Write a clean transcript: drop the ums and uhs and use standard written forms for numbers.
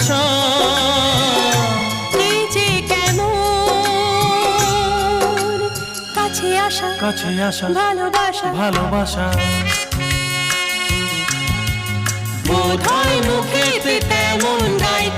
ভাষা এই যে কেমন কাছে আসা কাছে আসা ভালোবাসা ভালোবাসা বোধহয় মুখেতে তেমন গাইতে